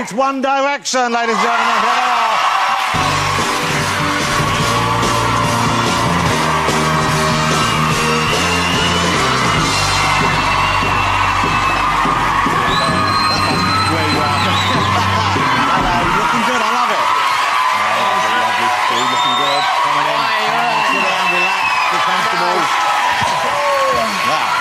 It's One Direction, ladies and gentlemen. Here they are. Looking good, I love it. Lovely, Steve, looking good. Coming in. Sit down, relax, be comfortable. Wow.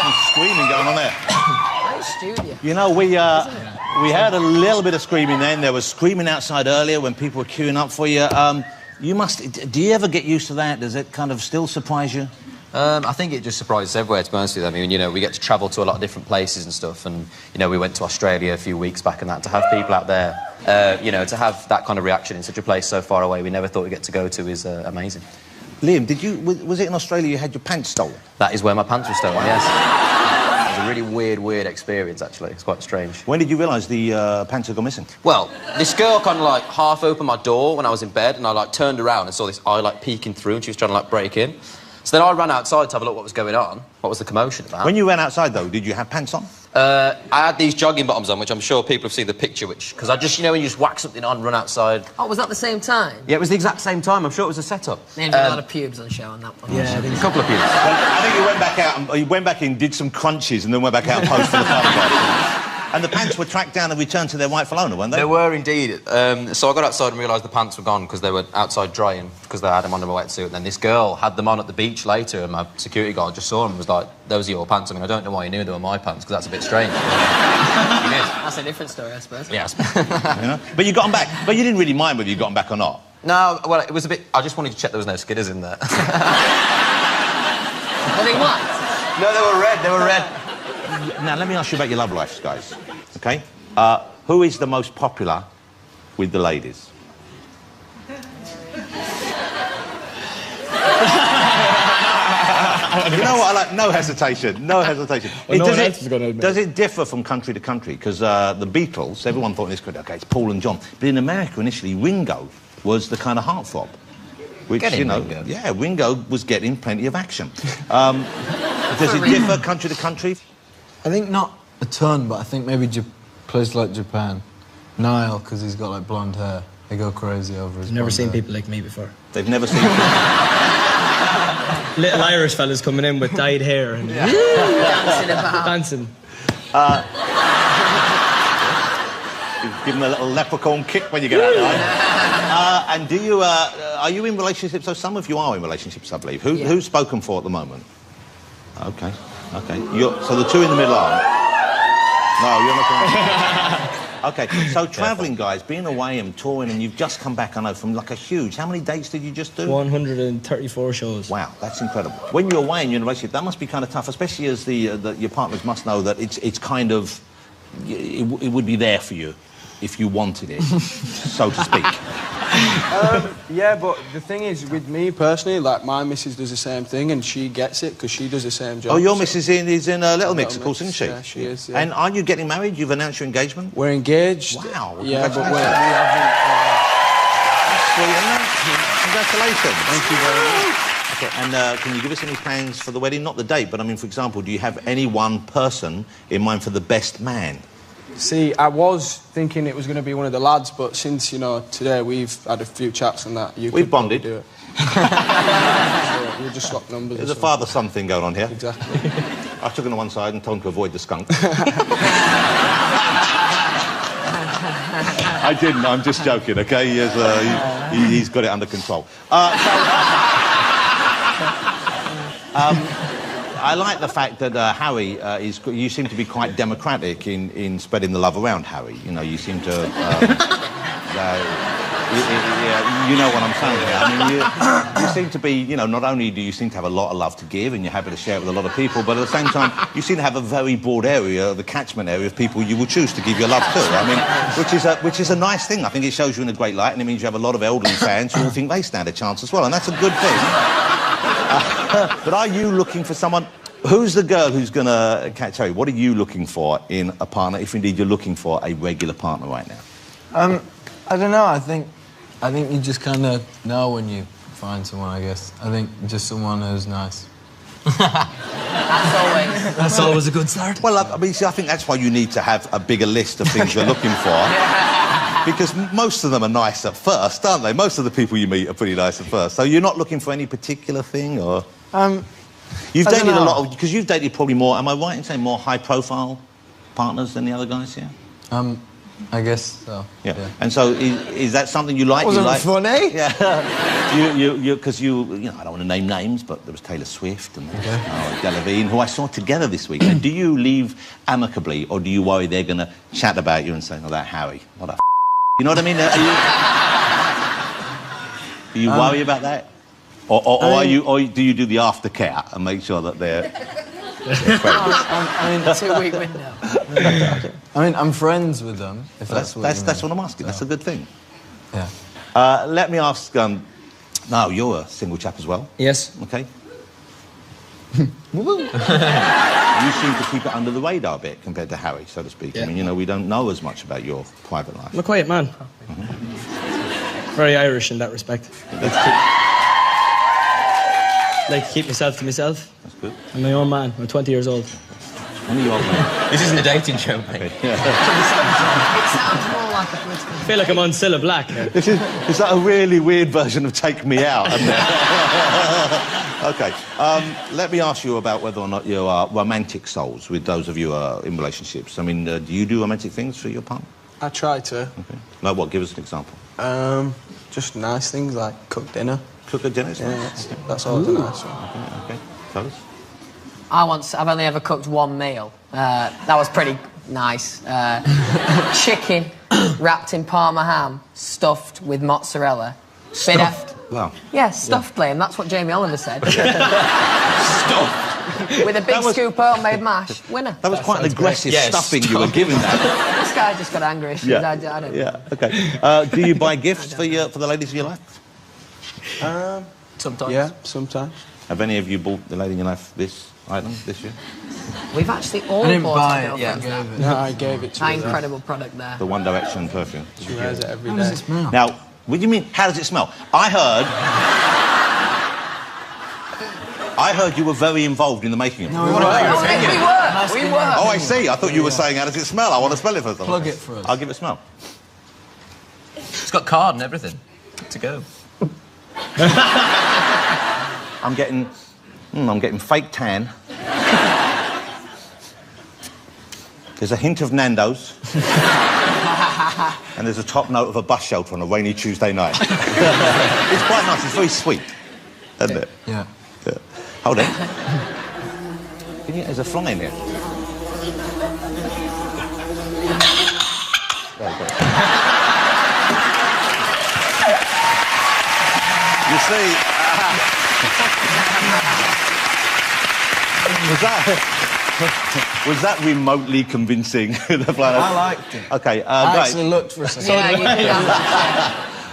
Some screaming going on there. Studio. You know, we had a little bit of screaming then. There was screaming outside earlier when people were queuing up for you. Do you ever get used to that? Does it kind of still surprise you? I think it just surprises everywhere, to be honest with you. I mean, you know, we get to travel to a lot of different places and stuff, and, you know, we went to Australia a few weeks back and that. To have people out there, you know, to have that kind of reaction in such a place so far away we never thought we'd get to go to is amazing. Liam, was it in Australia you had your pants stolen? That is where my pants were stolen, yes. It was a really weird experience, actually. It's quite strange. When did you realise the pants had gone missing? Well, this girl kind of, like, half opened my door when I was in bed, and I, like, turned around and saw this eye, like, peeking through, and she was trying to, like, break in. So then I ran outside to have a look what was going on. What was the commotion about? When you ran outside, though, did you have pants on? I had these jogging bottoms on, which I'm sure people have seen the picture, because I just, you know, when you just whack something on, run outside. Oh, was that the same time? Yeah, it was the exact same time. I'm sure it was a setup. Named a lot of pubes on show on that one. Yeah, a couple of pubes. Well, I think you went back out, and you went back in, did some crunches, and then went back out and posed for the photograph. And the pants were tracked down and returned to their rightful owner, weren't they? They were indeed. So I got outside and realised the pants were gone because they were outside drying, because they had them under my wetsuit. And then this girl had them on at the beach later, and my security guard just saw them and was like, "Those are your pants." I mean, I don't know why you knew they were my pants, because that's a bit strange. He did. That's a different story, I suppose. Yes. You know? But you got them back. But you didn't really mind whether you got them back or not. No, well, it was a bit... I just wanted to check there was no skidders in there. Were they what? No, they were red. They were red. Now, let me ask you about your love lives, guys. OK? Who is the most popular with the ladies? You know what I like? No hesitation. No hesitation. Well, does it differ from country to country? Because the Beatles, everyone thought in this country, OK, it's Paul and John. But in America, initially, Ringo was the kind of heartthrob. Which, you know, Ringo. Yeah, Ringo was getting plenty of action. Does it differ country to country? I think not a ton, but I think maybe places like Japan. Niall, because he's got, like, blonde hair. They go crazy over his Never seen hair. people like me before. They've never seen... Little Irish fellas coming in with dyed hair and Dancing about. dancing. Give them a little leprechaun kick when you get out there. And do you... are you in relationships? So some of you are in relationships, I believe. Who's spoken for at the moment? OK. OK. So the two in the middle are... No, you're not going to... OK, so travelling, guys, being away and touring, and you've just come back, I know, from, like, a huge... How many dates did you just do? 134 shows. Wow, that's incredible. When you're away and you're in a relationship, that must be kind of tough, especially as your partners must know that it's kind of... It would be there for you if you wanted it, so to speak. Yeah, but the thing is, with me personally, like, my missus does the same thing, and she gets it because she does the same job. Oh, your missus is in Little Mix, of course, isn't she? Yeah, she is, yeah. And are you getting married? You've announced your engagement? We're engaged. Wow. Well, yeah, but we haven't... Congratulations. Thank you very much. Okay, and can you give us any plans for the wedding? Not the date, but, I mean, for example, do you have any one person in mind for the best man? See, I was thinking it was going to be one of the lads, but since, you know, today we've had a few chats and that, We've bonded. Do it. So we'll just swap numbers. There's a father-son thing going on here. Exactly. I took him to one side and told him to avoid the skunk. I didn't, I'm just joking, OK? He's got it under control. I like the fact that Harry you seem to be quite democratic in spreading the love around, Harry. You know, you seem to... you know what I'm saying here. I mean, you seem to be, you know, not only do you seem to have a lot of love to give and you're happy to share it with a lot of people, but at the same time, you seem to have a very broad area, the catchment area of people you will choose to give your love to. I mean, which is a nice thing. I think it shows you in a great light, and it means you have a lot of elderly fans who all think they stand a chance as well, and that's a good thing. But are you looking for someone... Who's the girl who's going to catch Harry? What are you looking for in a partner, if indeed you're looking for a regular partner right now? I don't know. I think you just kind of know when you find someone, I guess. I think just someone who's nice. That's always. That's always a good start. Well, I mean, see, I think that's why you need to have a bigger list of things you're looking for. Because most of them are nice at first, aren't they? Most of the people you meet are pretty nice at first. So you're not looking for any particular thing, or...? You've dated a lot of... Because you've dated probably more... Am I right in saying more high-profile partners than the other guys, yeah? I guess so. Yeah. And so is that something you like? Wasn't funny? Yeah. Because you know, I don't want to name names, but there was Taylor Swift and Delevingne, who I saw together this week. And do you leave amicably, or do you worry they're going to chat about you and say, "Oh, that Harry, what a You know what I mean? Do you worry about that? Or do you do the aftercare and make sure that they're... I mean, 2-week window. I mean, I'm friends with them, if that's what you mean. That's what I'm asking. That's a good thing. Yeah. Let me ask... now, you're a single chap as well. Yes. OK. You seem to keep it under the radar a bit compared to Harry, so to speak. Yeah. I mean, you know, we don't know as much about your private life. I'm a quiet man. Very Irish in that respect. Like to keep myself to myself. That's good. I'm my own man. I'm 20 years old. When are you old, man? This isn't a dating show, mate. It sounds more like a political... I feel like I'm on Cilla Black. Is that a really weird version of Take Me Out? Isn't it? OK. Let me ask you about whether or not you are romantic souls with those of you who are in relationships. I mean, do you do romantic things for your partner? I try to. OK. Like what? Give us an example. Just nice things like cook dinner. Cook a dinner? Yeah, that's always a nice one. OK. Tell us. I've only ever cooked one meal. That was pretty nice. Chicken wrapped in Parma ham, stuffed with mozzarella. Stuffed? Wow. Yeah, stuffed, Liam. That's what Jamie Oliver said. Stuffed? With a big scoop of homemade mash. Winner. That was quite an aggressive stuffing you were giving that. This guy just got angry. I don't know. Yeah, OK. Do you buy gifts for the ladies of your life? Sometimes. Yeah, sometimes. Have any of you bought the lady in your life this item this year? We've actually all I didn't bought buy our it, girlfriends yeah. that. No, I gave it to That her. incredible product there. The One Direction perfume. She wears it every How does day. it smell? Now, what do you mean, how does it smell? I heard you were very involved in the making of it. We were. Oh, I see. I thought you were saying, how does it smell? I want to smell it for someone. Plug it for us. I'll give it a smell. It's got card and everything. Good to go. I'm getting fake tan. There's a hint of Nando's. And there's a top note of a bus shelter on a rainy Tuesday night. It's quite nice. It's very sweet, isn't it? Yeah. Yeah. Hold on. There's a fly in here. There we go. You see, was that remotely convincing? The fly? I liked it. Okay, I great. actually looked for a second. Yeah, you did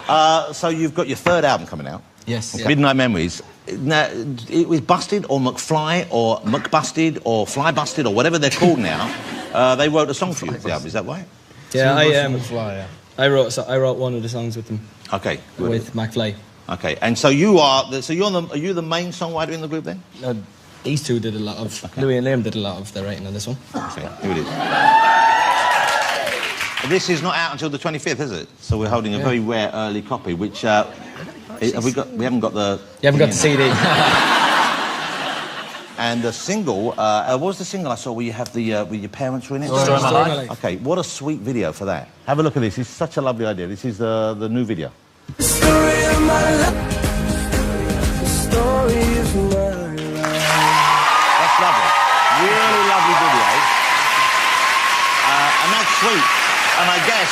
that. So you've got your third album coming out. Yes. Midnight Memories. Now, it was Busted or McFly or McBusted or Fly Busted or whatever they're called now. They wrote a song for you for the album, is that right? Yeah, Flyer. I wrote one of the songs with them. Okay. Good. With McFly. Okay, and so you are are you the main songwriter in the group then? These two did a lot of... Louis and Liam did a lot of the writing on this one. Okay, here it is. This is not out until the 25th, is it? So we're holding a very rare early copy, which we haven't got the... You haven't got the CD. And the single, what was the single I saw where you have the with your parents were in it? Story of My Life. Okay, what a sweet video for that. Have a look at this. It's such a lovely idea. This is the new video. The story of my life. The story of my life. That's lovely. Really lovely video. And that's sweet. And I guess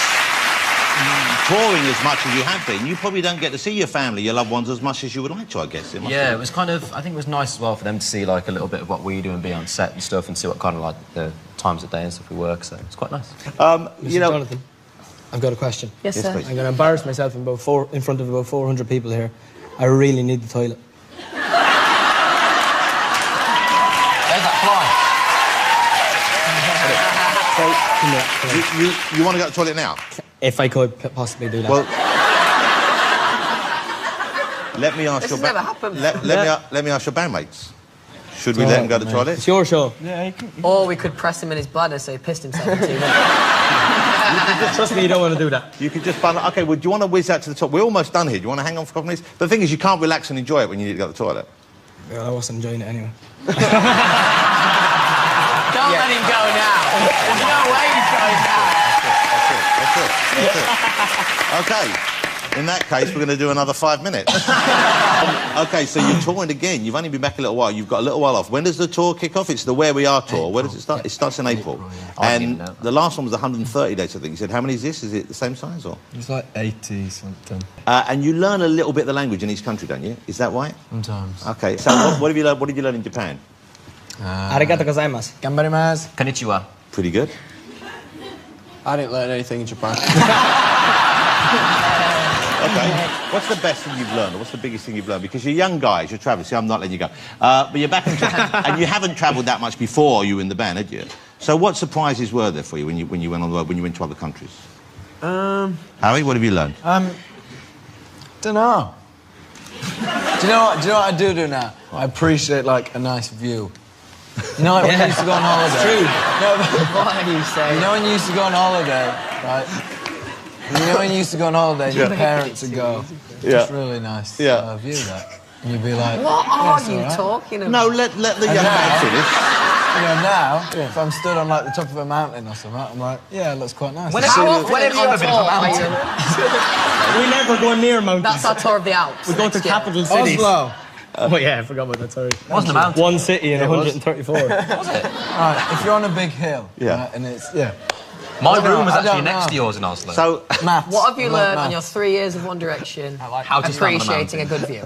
touring as much as you have been, you probably don't get to see your family, your loved ones as much as you would like to, I guess. Yeah, it was kind of... I think it was nice as well for them to see, like, a little bit of what we do and be on set and stuff and see what kind of, like, the times of day and stuff we work, so it's quite nice. You know... Jonathan, I've got a question. Yes, sir. please. I'm going to embarrass myself in front of about 400 people here. I really need the toilet. There's that So, you want to go to the toilet now? If I could possibly do that. Well, let me ask This your has never happened. let me ask your bandmates. Should we let him go to the toilet? It's your show. Yeah, you can. Or we could press him in his bladder so he pissed himself in 2 minutes. Trust me, you don't want to do that. You could just bundle. Okay, well, do you want to whiz out to the top? We're almost done here. Do you want to hang on for a couple of minutes? But the thing is, you can't relax and enjoy it when you need to go to the toilet. Well, I wasn't enjoying it anyway. Don't let him go now. There's no way he's going now. That's it. Okay. In that case, we're going to do another 5 minutes. Okay, so you're touring again. You've only been back a little while. You've got a little while off. When does the tour kick off? It's the Where We Are tour. April. Where does it start? It starts in April. I didn't And know. the last one was 130 days, I think. You said, how many is this? Is it the same size or? It's like 80 something. And you learn a little bit of the language in each country, don't you? Is that right? Sometimes. Okay, so what have you learned? What did you learn in Japan? Arigato gozaimasu. Gambarimasu. Konnichiwa. Pretty good. I didn't learn anything in Japan. Okay. What's the best thing you've learned, or what's the biggest thing you've learned? Because you're young guys, you're travelling. See, I'm not letting you go. But you're back in Japan, and you haven't travelled that much before you were in the band, had you? So what surprises were there for you when you went on the road, when you went to other countries? Harry, what have you learned? Don't know. Do you know what I do now? I appreciate, like, a nice view. You know, like when you used to go on holiday? It's true. No, but, What are you saying? you know when you used to go on holiday, right? You know when you used to go on holiday and your parents would go, just really nice view that. And you'd be like... What yeah, are it's you all right. talking about? No, let the young man finish. You know, now, if I'm stood on, like, the top of a mountain or something, I'm like, yeah, it looks quite nice. How often Whenever you on ever been to a tour are mountain? you? We never go near mountains. That's our tour of the Alps. We go to next year. capital cities. Oslo. Oh yeah, I forgot about that, sorry. Wasn't a mountain. One city in It was. 134. Right, if you're on a big hill, Yeah. right, and it's, yeah. My I don't room was know, I actually don't next know. to yours in Oslo. So, Maths. What have you I like learned on maths. your 3 years of One Direction? how to stand on a Appreciating a mountain. good view.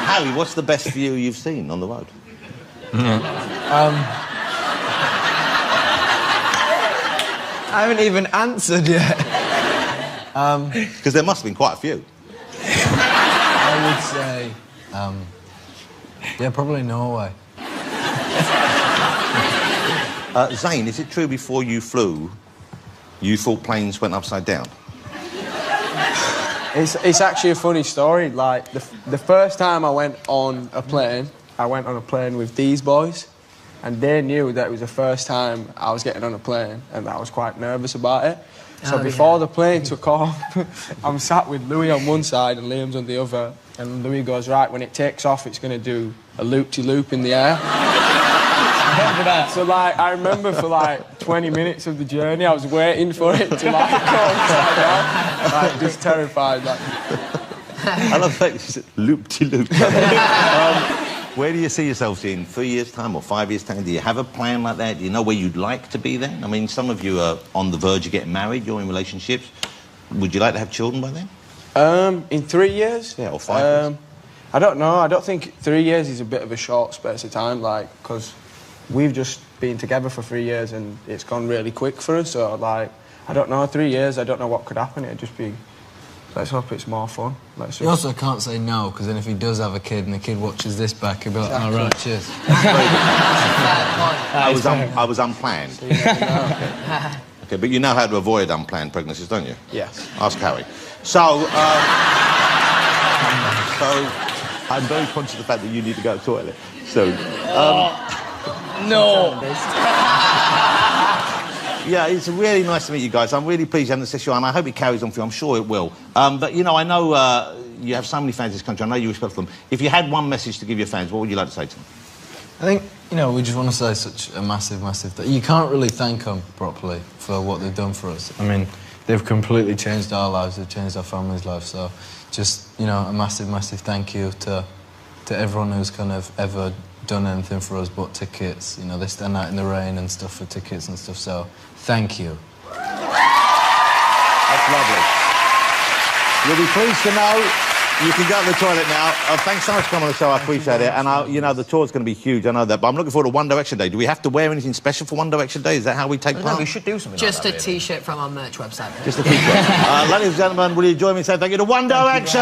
Harry, what's the best view you've seen on the road? I haven't even answered yet. Because there must have been quite a few. I would say, yeah, probably Norway. Zane, is it true before you flew, you thought planes went upside down? It's actually a funny story. Like, the first time I went on a plane with these boys, and they knew that it was the first time I was getting on a plane, and I was quite nervous about it. So before the plane took off, I'm sat with Louis on one side and Liam's on the other, and Louis goes, right, when it takes off, it's going to do a loop-de-loop in the air. So, like, I remember for, like, 20 minutes of the journey, I was waiting for it to, like, go upside down. Like, just terrified, like... I love that you said loop-de-loop. Where do you see yourselves in 3 years' time or 5 years' time? Do you have a plan like that? Do you know where you'd like to be then? I mean, some of you are on the verge of getting married, you're in relationships. Would you like to have children by then? In 3 years? Yeah, or 5 years? I don't know. I don't think 3 years is a bit of a short space of time, like, because we've just been together for 3 years and it's gone really quick for us, so, like, I don't know, 3 years, I don't know what could happen. It'd just be... Let's hope it's more fun. Let's You just... also can't say no, because then if he does have a kid and the kid watches this back, he'll be like, all right, cheers. I was unplanned. Okay, but you know how to avoid unplanned pregnancies, don't you? Yes. Ask Harry. So I'm very conscious of the fact that you need to go to the toilet soon. No! Yeah, it's really nice to meet you guys. I'm really pleased you haven't said SHOWOne. I hope it carries on for you. I'm sure it will. But, you know, I know you have so many fans in this country. I know you respect them. If you had one message to give your fans, what would you like to say to them? I think, you know, we just want to say such a massive, massive... You can't really thank them properly for what they've done for us. I mean, they've completely changed our lives, they've changed our family's lives, so just, you know, a massive, massive thank you to everyone who's kind of ever done anything for us but tickets. You know, they stand out in the rain and stuff for tickets and stuff, so thank you. That's lovely. You'll be pleased to know you can go to the toilet now. Thanks so much for coming on the show. I appreciate it. And, you know, the tour's going to be huge. I know that. But I'm looking forward to One Direction Day. Do we have to wear anything special for One Direction Day? Is that how we take No, part? we should do something Just like a that, really. T-shirt from our merch website. Just a T-shirt. Ladies and gentlemen, will you join me in saying thank you to One Direction?